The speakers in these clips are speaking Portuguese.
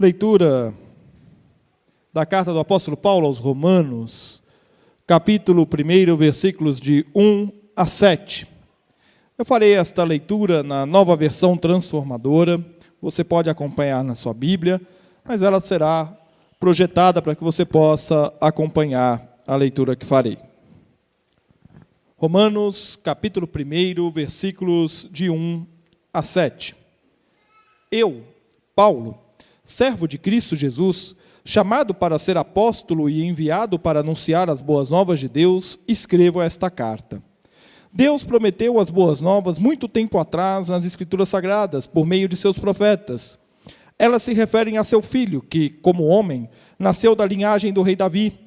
Leitura da carta do apóstolo Paulo aos Romanos, capítulo 1, versículos de 1 a 7. Eu farei esta leitura na nova versão transformadora. Você pode acompanhar na sua Bíblia, mas ela será projetada para que você possa acompanhar a leitura que farei. Romanos, capítulo 1, versículos de 1 a 7. Eu, Paulo, servo de Cristo Jesus, chamado para ser apóstolo e enviado para anunciar as boas novas de Deus, escrevo esta carta. Deus prometeu as boas novas muito tempo atrás nas Escrituras Sagradas, por meio de seus profetas. Elas se referem a seu filho, que, como homem, nasceu da linhagem do rei Davi,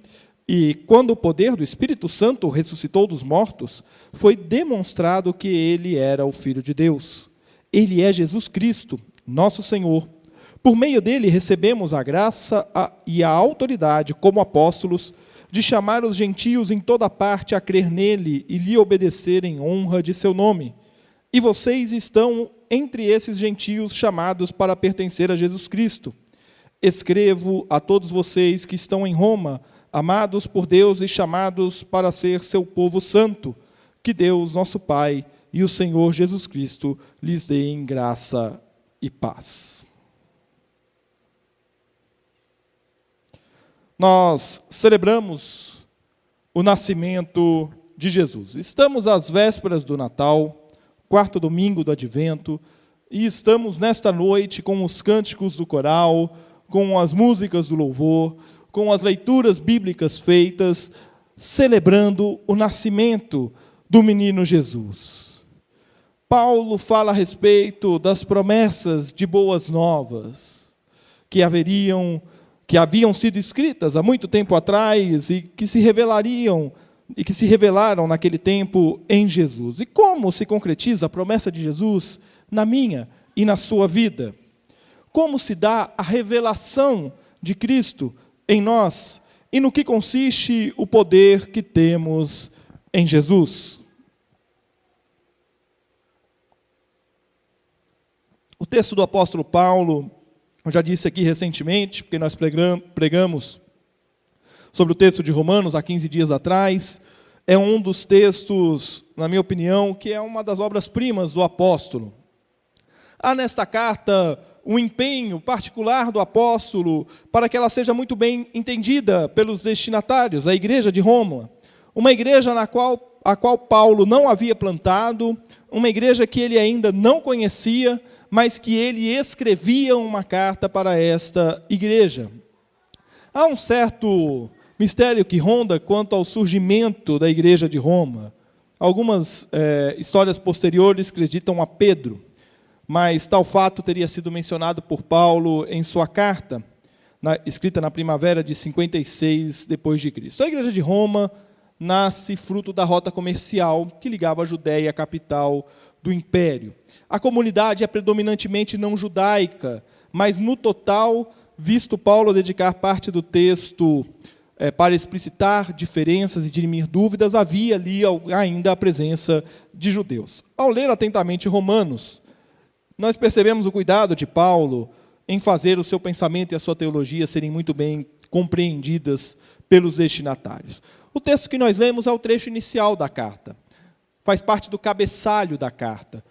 e, quando o poder do Espírito Santo ressuscitou dos mortos, foi demonstrado que ele era o Filho de Deus. Ele é Jesus Cristo, nosso Senhor. Por meio dele recebemos a graça e a autoridade, como apóstolos, de chamar os gentios em toda parte a crer nele e lhe obedecer em honra de seu nome. E vocês estão entre esses gentios chamados para pertencer a Jesus Cristo. Escrevo a todos vocês que estão em Roma, amados por Deus e chamados para ser seu povo santo, que Deus, nosso Pai, e o Senhor Jesus Cristo lhes deem graça e paz. Nós celebramos o nascimento de Jesus. Estamos às vésperas do Natal, quarto domingo do Advento, e estamos nesta noite com os cânticos do coral, com as músicas do louvor, com as leituras bíblicas feitas, celebrando o nascimento do menino Jesus. Paulo fala a respeito das promessas de boas novas que haviam sido escritas há muito tempo atrás e que se revelaram naquele tempo em Jesus. E como se concretiza a promessa de Jesus na minha e na sua vida? Como se dá a revelação de Cristo em nós? E no que consiste o poder que temos em Jesus? O texto do apóstolo Paulo, eu já disse aqui recentemente, porque nós pregamos sobre o texto de Romanos há 15 dias atrás, é um dos textos, na minha opinião, que é uma das obras-primas do apóstolo. Há nesta carta um empenho particular do apóstolo para que ela seja muito bem entendida pelos destinatários, a igreja de Roma. Uma igreja a qual Paulo não havia plantado, uma igreja que ele ainda não conhecia, mas que ele escrevia uma carta para esta igreja. Há um certo mistério que ronda quanto ao surgimento da igreja de Roma. Algumas histórias posteriores acreditam a Pedro, mas tal fato teria sido mencionado por Paulo em sua carta, escrita na primavera de 56 depois de Cristo. A igreja de Roma nasce fruto da rota comercial que ligava a Judéia à capital do império. A comunidade é predominantemente não judaica, mas no total, visto Paulo dedicar parte do texto para explicitar diferenças e dirimir dúvidas, havia ali ainda a presença de judeus. Ao ler atentamente Romanos, nós percebemos o cuidado de Paulo em fazer o seu pensamento e a sua teologia serem muito bem compreendidas pelos destinatários. O texto que nós lemos é o trecho inicial da carta. Faz parte do cabeçalho da carta.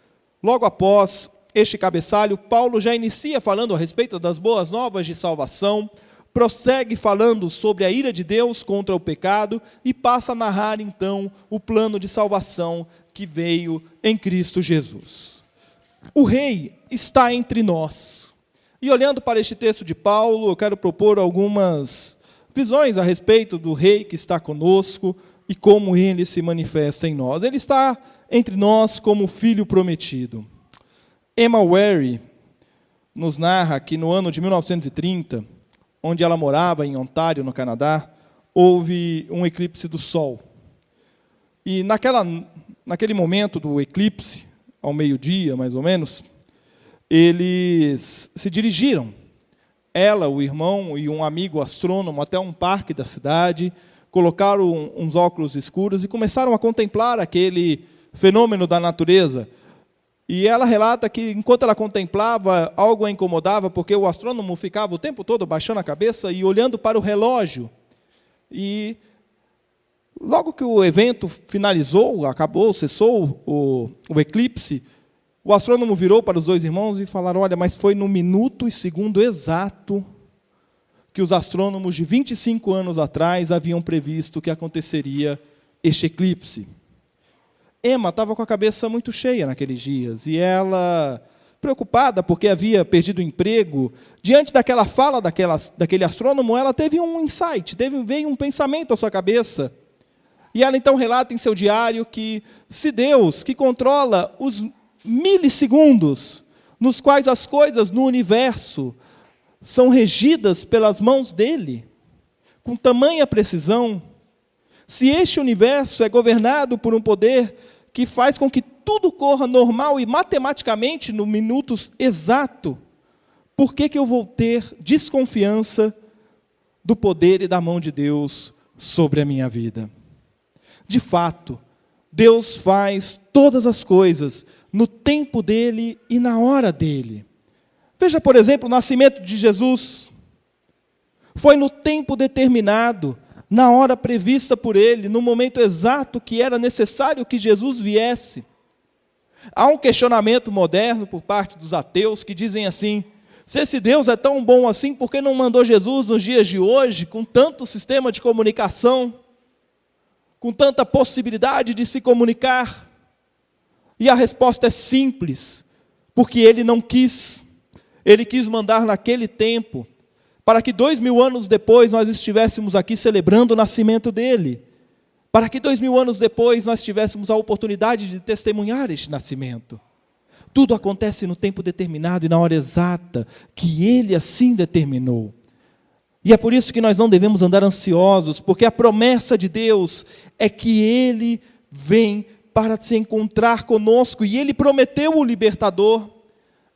Logo após este cabeçalho, Paulo já inicia falando a respeito das boas novas de salvação, prossegue falando sobre a ira de Deus contra o pecado e passa a narrar, então, o plano de salvação que veio em Cristo Jesus. O rei está entre nós. E olhando para este texto de Paulo, eu quero propor algumas visões a respeito do rei que está conosco e como ele se manifesta em nós. Ele está entre nós como filho prometido. Emma Wary nos narra que no ano de 1930, onde ela morava, em Ontário, no Canadá, houve um eclipse do Sol. E naquele momento do eclipse, ao meio-dia, mais ou menos, eles se dirigiram, ela, o irmão e um amigo astrônomo, até um parque da cidade, colocaram uns óculos escuros e começaram a contemplar aquele fenômeno da natureza. E ela relata que, enquanto ela contemplava, algo a incomodava, porque o astrônomo ficava o tempo todo baixando a cabeça e olhando para o relógio. E logo que o evento finalizou, acabou, cessou o eclipse, o astrônomo virou para os dois irmãos e falaram: olha, mas foi no minuto e segundo exato que os astrônomos de 25 anos atrás haviam previsto que aconteceria este eclipse. Emma estava com a cabeça muito cheia naqueles dias, e ela, preocupada porque havia perdido o emprego, diante daquela fala daquele astrônomo, ela teve um insight, veio um pensamento à sua cabeça. E ela então relata em seu diário que, se Deus, que controla os milissegundos nos quais as coisas no universo são regidas pelas mãos dele, com tamanha precisão, se este universo é governado por um poder que faz com que tudo corra normal e matematicamente no minuto exato, por que eu vou ter desconfiança do poder e da mão de Deus sobre a minha vida? De fato, Deus faz todas as coisas no tempo dele e na hora dele. Veja, por exemplo, o nascimento de Jesus. Foi no tempo determinado, na hora prevista por ele, no momento exato que era necessário que Jesus viesse. Há um questionamento moderno por parte dos ateus que dizem assim: se esse Deus é tão bom assim, por que não mandou Jesus nos dias de hoje, com tanto sistema de comunicação, com tanta possibilidade de se comunicar? E a resposta é simples: porque ele não quis. Ele quis mandar naquele tempo, para que 2000 anos depois nós estivéssemos aqui celebrando o nascimento dele, para que 2000 anos depois nós tivéssemos a oportunidade de testemunhar este nascimento. Tudo acontece no tempo determinado e na hora exata, que ele assim determinou. E é por isso que nós não devemos andar ansiosos, porque a promessa de Deus é que ele vem para se encontrar conosco, e ele prometeu o libertador,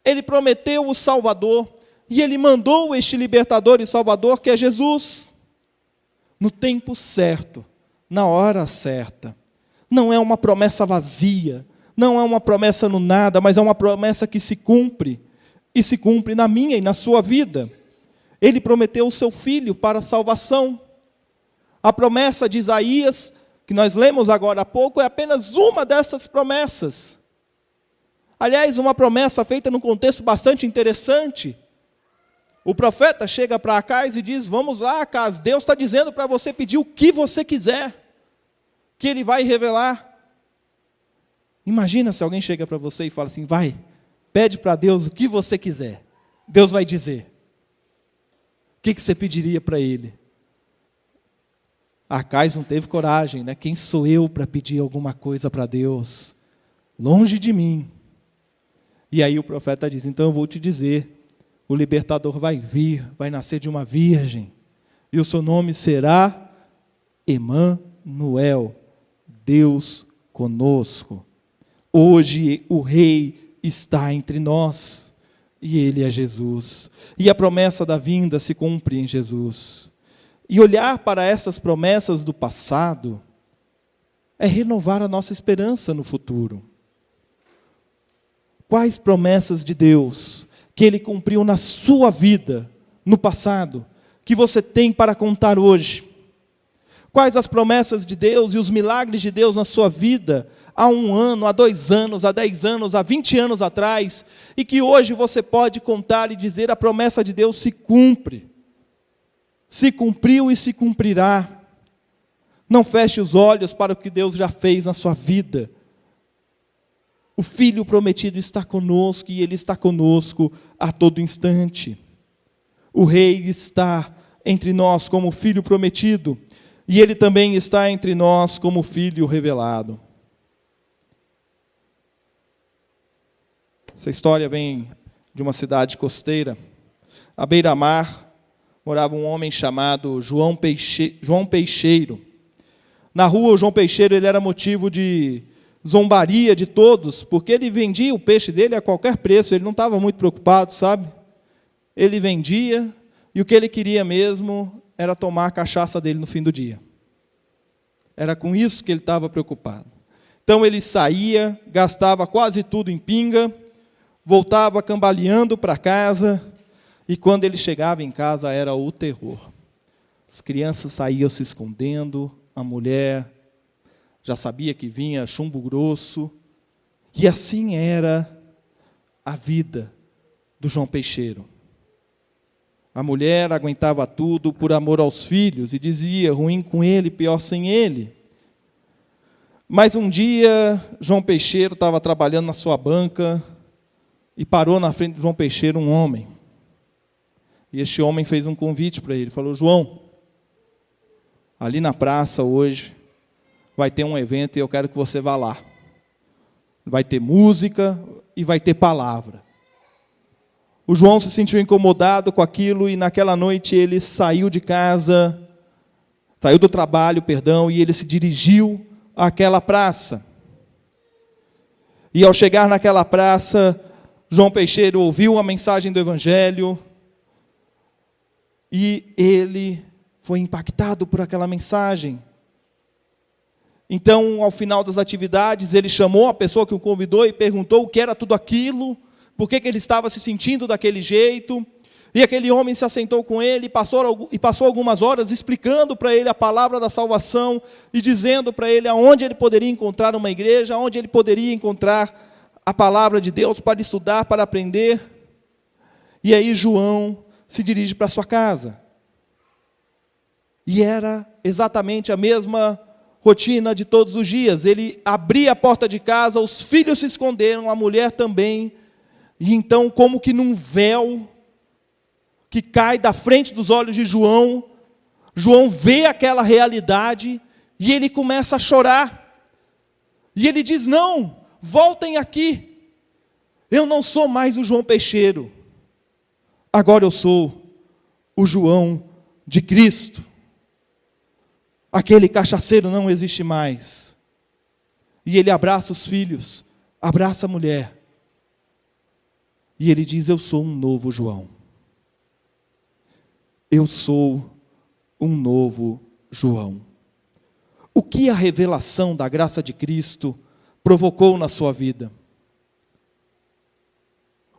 ele prometeu o Salvador, e ele mandou este libertador e Salvador, que é Jesus, no tempo certo, na hora certa. Não é uma promessa vazia, não é uma promessa no nada, mas é uma promessa que se cumpre, e se cumpre na minha e na sua vida. Ele prometeu o seu Filho para a salvação. A promessa de Isaías, que nós lemos agora há pouco, é apenas uma dessas promessas. Aliás, uma promessa feita num contexto bastante interessante. O profeta chega para Acais e diz: vamos lá, Acais, Deus está dizendo para você pedir o que você quiser, que Ele vai revelar. Imagina se alguém chega para você e fala assim: vai, pede para Deus o que você quiser, Deus vai dizer. O que você pediria para Ele? Acais não teve coragem, né? Quem sou eu para pedir alguma coisa para Deus? Longe de mim. E aí o profeta diz: então eu vou te dizer, o libertador vai vir, vai nascer de uma virgem, e o seu nome será Emanuel, Deus conosco. Hoje o Rei está entre nós, e Ele é Jesus. E a promessa da vinda se cumpre em Jesus. E olhar para essas promessas do passado é renovar a nossa esperança no futuro. Quais promessas de Deus que Ele cumpriu na sua vida, no passado, que você tem para contar hoje? Quais as promessas de Deus e os milagres de Deus na sua vida, há 1 ano, há 2 anos, há 10 anos, há 20 anos atrás, e que hoje você pode contar e dizer: a promessa de Deus se cumpre, se cumpriu e se cumprirá. Não feche os olhos para o que Deus já fez na sua vida. O Filho prometido está conosco, e Ele está conosco a todo instante. O Rei está entre nós como Filho prometido, e Ele também está entre nós como Filho revelado. Essa história vem de uma cidade costeira. À beira-mar morava um homem chamado João Peixeiro. Na rua, o João Peixeiro ele era motivo de zombaria de todos, porque ele vendia o peixe dele a qualquer preço, ele não estava muito preocupado, sabe? Ele vendia, e o que ele queria mesmo era tomar a cachaça dele no fim do dia. Era com isso que ele estava preocupado. Então ele saía, gastava quase tudo em pinga, voltava cambaleando para casa, e quando ele chegava em casa era o terror. As crianças saíam se escondendo, a mulher já sabia que vinha chumbo grosso, e assim era a vida do João Peixeiro. A mulher aguentava tudo por amor aos filhos, e dizia, ruim com ele, pior sem ele. Mas um dia, João Peixeiro estava trabalhando na sua banca, e parou na frente de João Peixeiro um homem. E este homem fez um convite para ele, falou, João, ali na praça hoje, vai ter um evento e eu quero que você vá lá. Vai ter música e vai ter palavra. O João se sentiu incomodado com aquilo e naquela noite ele saiu de casa, saiu do trabalho, e ele se dirigiu àquela praça. E ao chegar naquela praça, João Peixeiro ouviu a mensagem do Evangelho e ele foi impactado por aquela mensagem. Então, ao final das atividades, ele chamou a pessoa que o convidou e perguntou o que era tudo aquilo, por que ele estava se sentindo daquele jeito. E aquele homem se assentou com ele e passou algumas horas explicando para ele a palavra da salvação e dizendo para ele aonde ele poderia encontrar uma igreja, aonde ele poderia encontrar a palavra de Deus para estudar, para aprender. E aí João se dirige para sua casa. E era exatamente a mesma rotina de todos os dias. Ele abria a porta de casa, os filhos se esconderam, a mulher também. E então, como que num véu que cai da frente dos olhos de João, João vê aquela realidade e ele começa a chorar. E ele diz, não, voltem aqui. Eu não sou mais o João Peixeiro. Agora eu sou o João de Cristo. Aquele cachaceiro não existe mais. E ele abraça os filhos, abraça a mulher. E ele diz, eu sou um novo João. Eu sou um novo João. O que a revelação da graça de Cristo provocou na sua vida?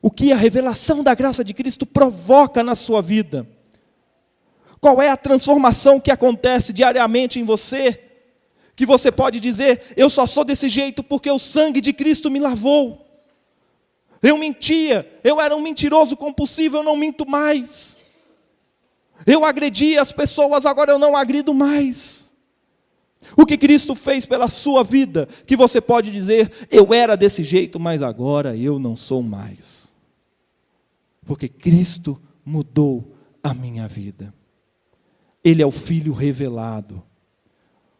O que a revelação da graça de Cristo provoca na sua vida? Qual é a transformação que acontece diariamente em você? Que você pode dizer, eu só sou desse jeito porque o sangue de Cristo me lavou. Eu mentia, eu era um mentiroso compulsivo, eu não minto mais. Eu agredia as pessoas, agora eu não agrido mais. O que Cristo fez pela sua vida, que você pode dizer, eu era desse jeito, mas agora eu não sou mais. Porque Cristo mudou a minha vida. Ele é o Filho revelado,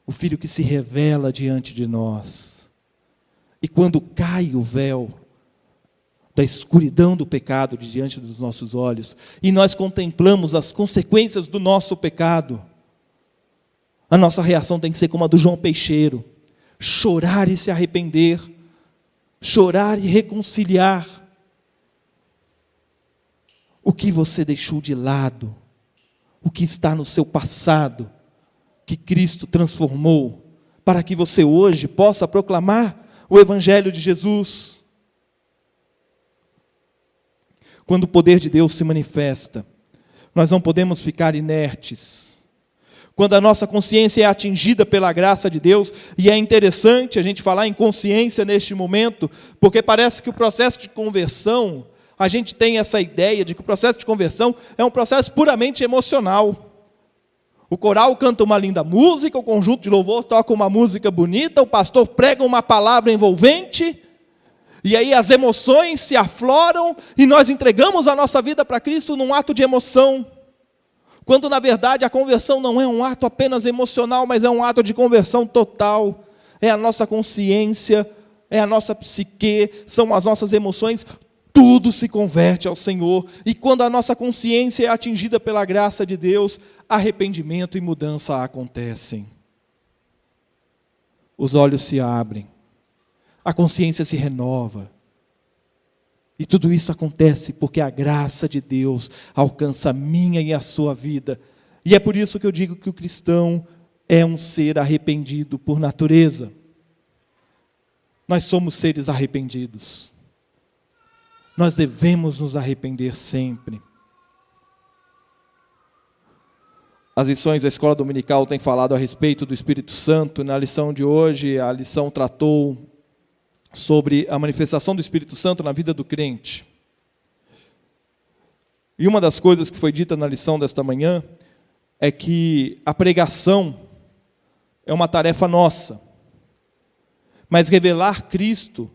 o Filho que se revela diante de nós. E quando cai o véu da escuridão do pecado diante dos nossos olhos, e nós contemplamos as consequências do nosso pecado, a nossa reação tem que ser como a do João Peixeiro, chorar e se arrepender, chorar e reconciliar. O que você deixou de lado, o que está no seu passado, que Cristo transformou, para que você hoje possa proclamar o Evangelho de Jesus. Quando o poder de Deus se manifesta, nós não podemos ficar inertes. Quando a nossa consciência é atingida pela graça de Deus, e é interessante a gente falar em consciência neste momento, porque parece que o processo de conversão, a gente tem essa ideia de que o processo de conversão é um processo puramente emocional. O coral canta uma linda música, o conjunto de louvor toca uma música bonita, o pastor prega uma palavra envolvente, e aí as emoções se afloram, e nós entregamos a nossa vida para Cristo num ato de emoção. Quando na verdade a conversão não é um ato apenas emocional, mas é um ato de conversão total. É a nossa consciência, é a nossa psique, são as nossas emoções, tudo se converte ao Senhor. E quando a nossa consciência é atingida pela graça de Deus, arrependimento e mudança acontecem. Os olhos se abrem, a consciência se renova. E tudo isso acontece porque a graça de Deus alcança a minha e a sua vida. E é por isso que eu digo que o cristão é um ser arrependido por natureza. Nós somos seres arrependidos. Nós devemos nos arrepender sempre. As lições da escola dominical têm falado a respeito do Espírito Santo. Na lição de hoje, a lição tratou sobre a manifestação do Espírito Santo na vida do crente. E uma das coisas que foi dita na lição desta manhã é que a pregação é uma tarefa nossa, mas revelar Cristo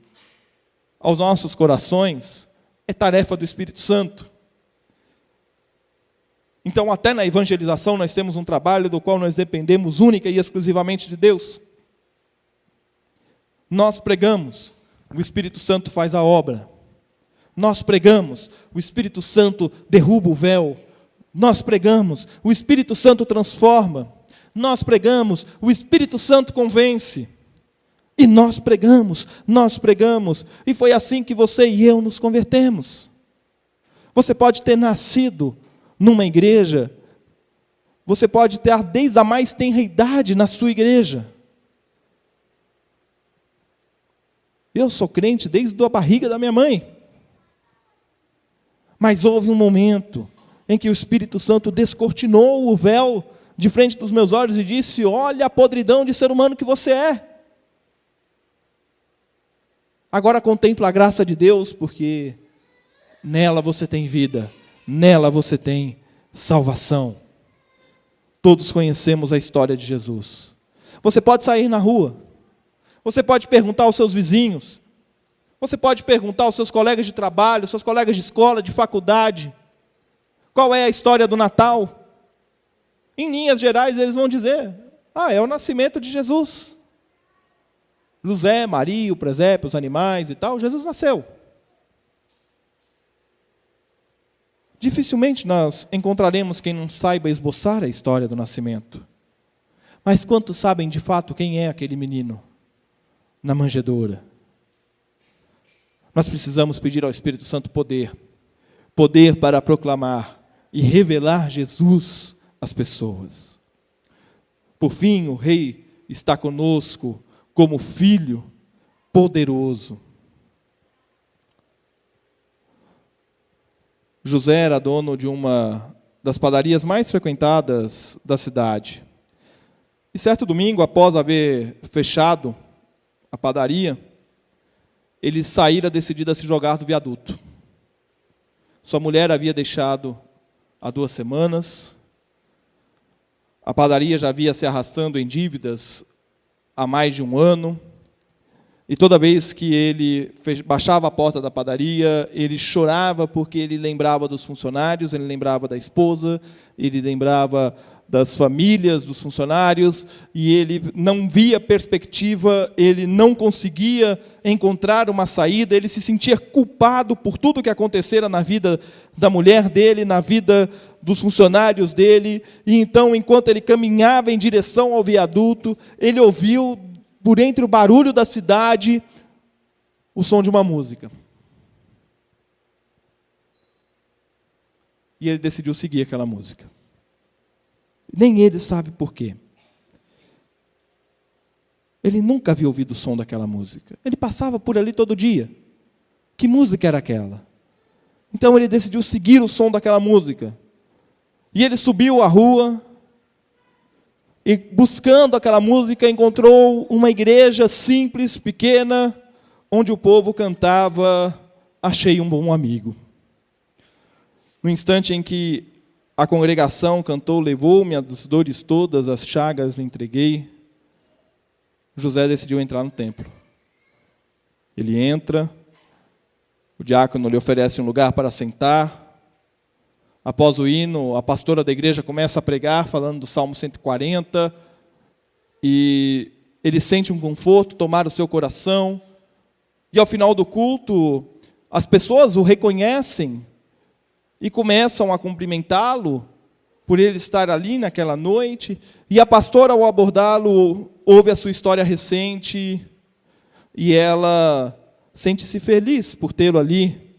aos nossos corações é tarefa do Espírito Santo. Então, até na evangelização, nós temos um trabalho do qual nós dependemos única e exclusivamente de Deus. Nós pregamos, o Espírito Santo faz a obra. Nós pregamos, o Espírito Santo derruba o véu. Nós pregamos, o Espírito Santo transforma. Nós pregamos, o Espírito Santo convence. E nós pregamos, e foi assim que você e eu nos convertemos. Você pode ter nascido numa igreja, você pode ter desde a mais tenra idade na sua igreja. Eu sou crente desde a barriga da minha mãe. Mas houve um momento em que o Espírito Santo descortinou o véu de frente dos meus olhos e disse: olha a podridão de ser humano que você é. Agora contempla a graça de Deus, porque nela você tem vida, nela você tem salvação. Todos conhecemos a história de Jesus. Você pode sair na rua, você pode perguntar aos seus vizinhos, você pode perguntar aos seus colegas de trabalho, seus colegas de escola, de faculdade, qual é a história do Natal. Em linhas gerais eles vão dizer: é o nascimento de Jesus. José, Maria, o presépio, os animais e tal, Jesus nasceu. Dificilmente nós encontraremos quem não saiba esboçar a história do nascimento. Mas quantos sabem de fato quem é aquele menino na manjedoura? Nós precisamos pedir ao Espírito Santo poder para proclamar e revelar Jesus às pessoas. Por fim, o Rei está conosco como Filho poderoso. José era dono de uma das padarias mais frequentadas da cidade. E certo domingo, após haver fechado a padaria, ele saíra decidido a se jogar do viaduto. Sua mulher havia deixado há 2 semanas. A padaria já havia se arrastando em dívidas há mais de 1 ano. E toda vez que ele baixava a porta da padaria, ele chorava porque ele lembrava dos funcionários, ele lembrava da esposa, ele lembrava das famílias dos funcionários, e ele não via perspectiva, ele não conseguia encontrar uma saída, ele se sentia culpado por tudo que acontecera na vida da mulher dele, na vida dos funcionários dele. E então, enquanto ele caminhava em direção ao viaduto, ele ouviu, por entre o barulho da cidade, o som de uma música. E ele decidiu seguir aquela música. Nem ele sabe por quê. Ele nunca havia ouvido o som daquela música. Ele passava por ali todo dia. Que música era aquela? Então ele decidiu seguir o som daquela música. E ele subiu a rua, e buscando aquela música, encontrou uma igreja simples, pequena, onde o povo cantava: achei um bom amigo. No instante em que a congregação cantou: levou-me as dores todas, as chagas lhe entreguei, José decidiu entrar no templo. Ele entra, o diácono lhe oferece um lugar para sentar. Após o hino, a pastora da igreja começa a pregar, falando do Salmo 140, e ele sente um conforto tomar o seu coração, e ao final do culto, as pessoas o reconhecem, e começam a cumprimentá-lo, por ele estar ali naquela noite, e a pastora, ao abordá-lo, ouve a sua história recente, e ela sente-se feliz por tê-lo ali,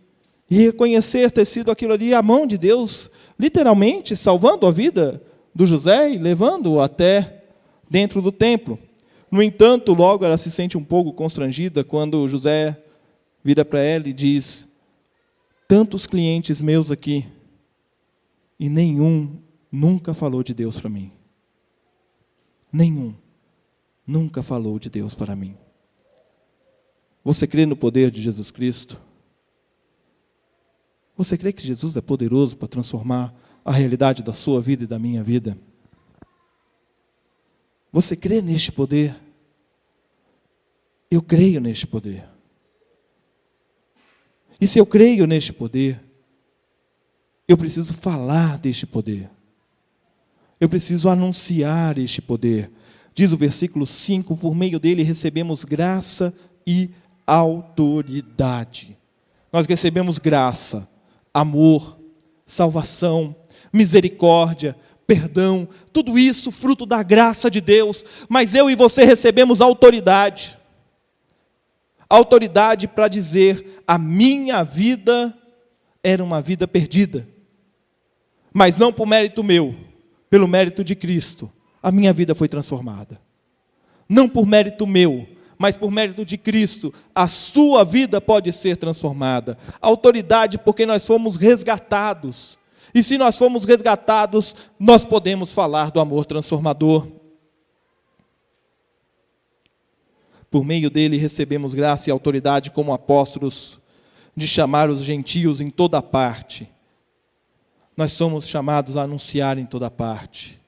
e reconhecer ter sido aquilo ali a mão de Deus, literalmente salvando a vida do José e levando-o até dentro do templo. No entanto, logo ela se sente um pouco constrangida quando José vira para ela e diz: tantos clientes meus aqui, e nenhum nunca falou de Deus para mim. Nenhum nunca falou de Deus para mim. Você crê no poder de Jesus Cristo? Você crê que Jesus é poderoso para transformar a realidade da sua vida e da minha vida? Você crê neste poder? Eu creio neste poder. E se eu creio neste poder, eu preciso falar deste poder. Eu preciso anunciar este poder. Diz o versículo 5, por meio dele recebemos graça e autoridade. Nós recebemos graça, amor, salvação, misericórdia, perdão, tudo isso fruto da graça de Deus, mas eu e você recebemos autoridade. Autoridade para dizer: a minha vida era uma vida perdida, mas não por mérito meu, pelo mérito de Cristo, a minha vida foi transformada. Não por mérito meu, mas por mérito de Cristo, a sua vida pode ser transformada. Autoridade porque nós fomos resgatados. E se nós fomos resgatados, nós podemos falar do amor transformador. Por meio dele recebemos graça e autoridade como apóstolos de chamar os gentios em toda parte. Nós somos chamados a anunciar em toda parte.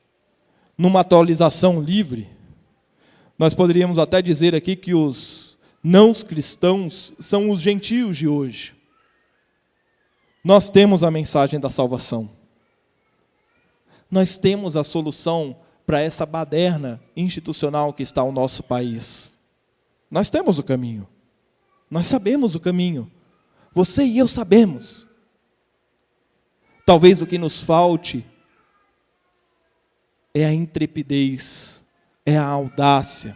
Numa atualização livre, nós poderíamos até dizer aqui que os não cristãos são os gentios de hoje. Nós temos a mensagem da salvação. Nós temos a solução para essa baderna institucional que está no nosso país. Nós temos o caminho. Nós sabemos o caminho. Você e eu sabemos. Talvez o que nos falte é a intrepidez, é a audácia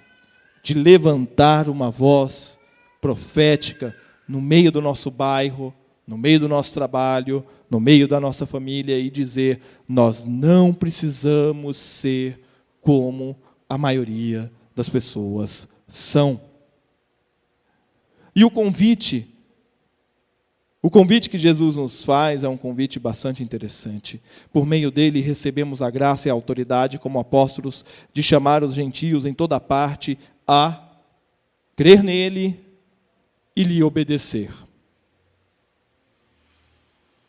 de levantar uma voz profética no meio do nosso bairro, no meio do nosso trabalho, no meio da nossa família e dizer: nós não precisamos ser como a maioria das pessoas são. E o convite que Jesus nos faz é um convite bastante interessante. Por meio dele recebemos a graça e a autoridade como apóstolos de chamar os gentios em toda parte a crer nele e lhe obedecer.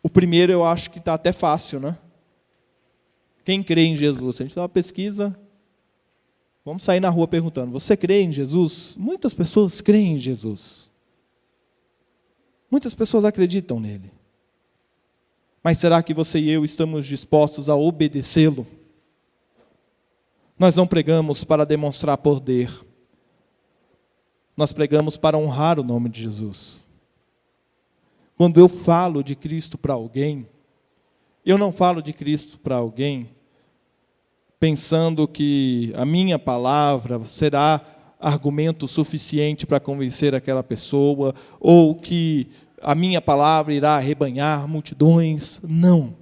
O primeiro eu acho que está até fácil, né? Quem crê em Jesus? Se a gente dá uma pesquisa, vamos sair na rua perguntando: você crê em Jesus? Muitas pessoas creem em Jesus. Muitas pessoas acreditam nele. Mas será que você e eu estamos dispostos a obedecê-lo? Nós não pregamos para demonstrar poder. Nós pregamos para honrar o nome de Jesus. Quando eu falo de Cristo para alguém, eu não falo de Cristo para alguém pensando que a minha palavra será argumento suficiente para convencer aquela pessoa, ou que a minha palavra irá arrebanhar multidões. Não.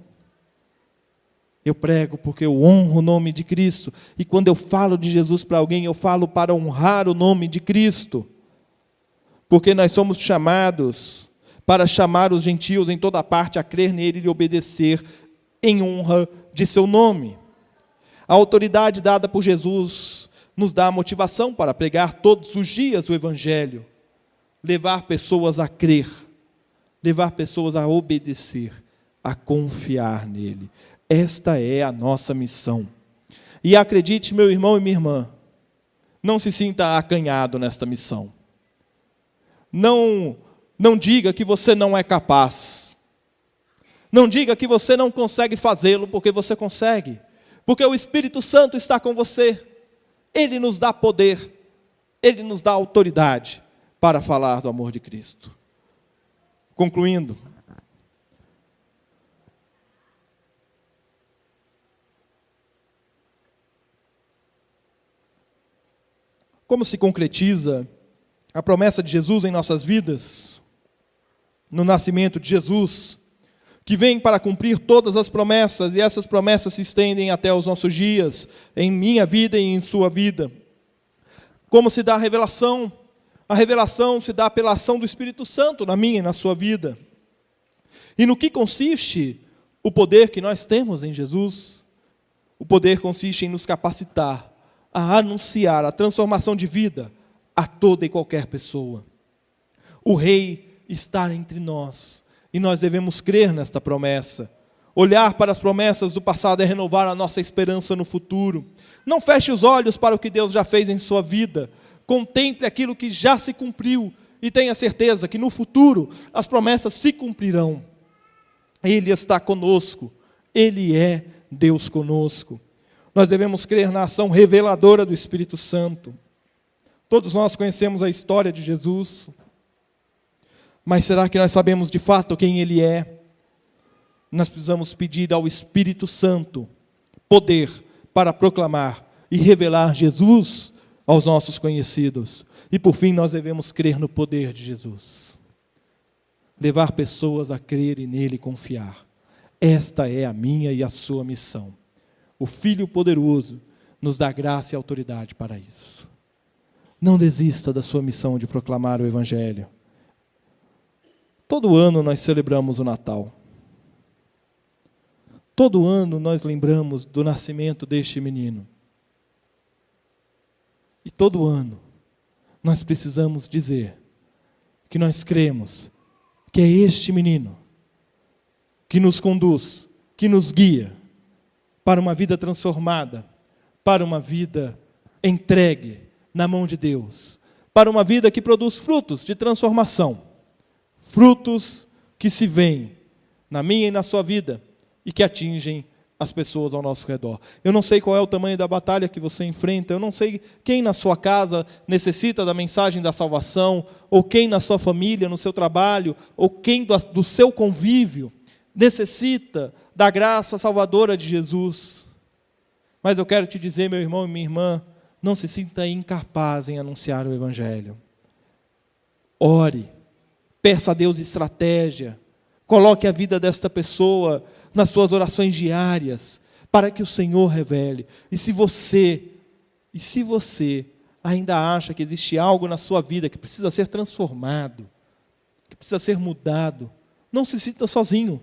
Eu prego porque eu honro o nome de Cristo, e quando eu falo de Jesus para alguém, eu falo para honrar o nome de Cristo, porque nós somos chamados para chamar os gentios em toda parte a crer nele e obedecer em honra de seu nome. A autoridade dada por Jesus nos dá a motivação para pregar todos os dias o Evangelho, levar pessoas a crer, levar pessoas a obedecer, a confiar nele. Esta é a nossa missão. E acredite, meu irmão e minha irmã, não se sinta acanhado nesta missão. Não diga que você não é capaz. Não diga que você não consegue fazê-lo, porque você consegue. Porque o Espírito Santo está com você. Ele nos dá poder, ele nos dá autoridade para falar do amor de Cristo. Concluindo, como se concretiza a promessa de Jesus em nossas vidas, no nascimento de Jesus, que vem para cumprir todas as promessas, e essas promessas se estendem até os nossos dias, em minha vida e em sua vida. Como se dá a revelação? A revelação se dá pela ação do Espírito Santo na minha e na sua vida. E no que consiste o poder que nós temos em Jesus? O poder consiste em nos capacitar a anunciar a transformação de vida a toda e qualquer pessoa. O Rei está entre nós e nós devemos crer nesta promessa. Olhar para as promessas do passado é renovar a nossa esperança no futuro. Não feche os olhos para o que Deus já fez em sua vida. Contemple aquilo que já se cumpriu e tenha certeza que no futuro as promessas se cumprirão. Ele está conosco. Ele é Deus conosco. Nós devemos crer na ação reveladora do Espírito Santo. Todos nós conhecemos a história de Jesus. Mas será que nós sabemos de fato quem Ele é? Nós precisamos pedir ao Espírito Santo poder para proclamar e revelar Jesus aos nossos conhecidos. E por fim, nós devemos crer no poder de Jesus. Levar pessoas a crerem nele e confiar. Esta é a minha e a sua missão. O Filho poderoso nos dá graça e autoridade para isso. Não desista da sua missão de proclamar o Evangelho. Todo ano nós celebramos o Natal. Todo ano nós lembramos do nascimento deste menino. E todo ano nós precisamos dizer que nós cremos que é este menino que nos conduz, que nos guia para uma vida transformada, para uma vida entregue na mão de Deus, para uma vida que produz frutos de transformação, frutos que se veem na minha e na sua vida, e que atingem as pessoas ao nosso redor. Eu não sei qual é o tamanho da batalha que você enfrenta, eu não sei quem na sua casa necessita da mensagem da salvação, ou quem na sua família, no seu trabalho, ou quem do seu convívio necessita da graça salvadora de Jesus. Mas eu quero te dizer, meu irmão e minha irmã, não se sinta incapaz em anunciar o Evangelho. Ore, peça a Deus estratégia, coloque a vida desta pessoa nas suas orações diárias, para que o Senhor revele. E se você ainda acha que existe algo na sua vida que precisa ser transformado, que precisa ser mudado, não se sinta sozinho.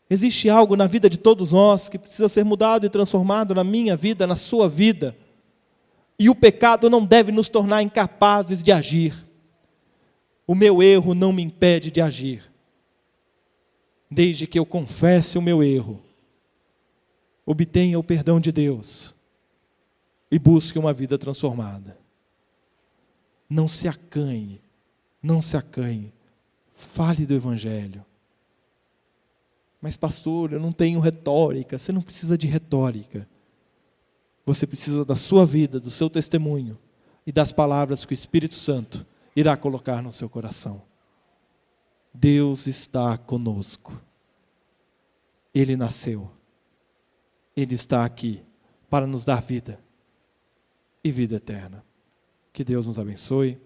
Existe algo na vida de todos nós que precisa ser mudado e transformado na minha vida, na sua vida. E o pecado não deve nos tornar incapazes de agir. O meu erro não me impede de agir. Desde que eu confesse o meu erro, obtenha o perdão de Deus e busque uma vida transformada. Não se acanhe, fale do Evangelho. Mas pastor, eu não tenho retórica. Você não precisa de retórica. Você precisa da sua vida, do seu testemunho e das palavras que o Espírito Santo irá colocar no seu coração. Deus está conosco. Ele nasceu. Ele está aqui para nos dar vida e vida eterna. Que Deus nos abençoe.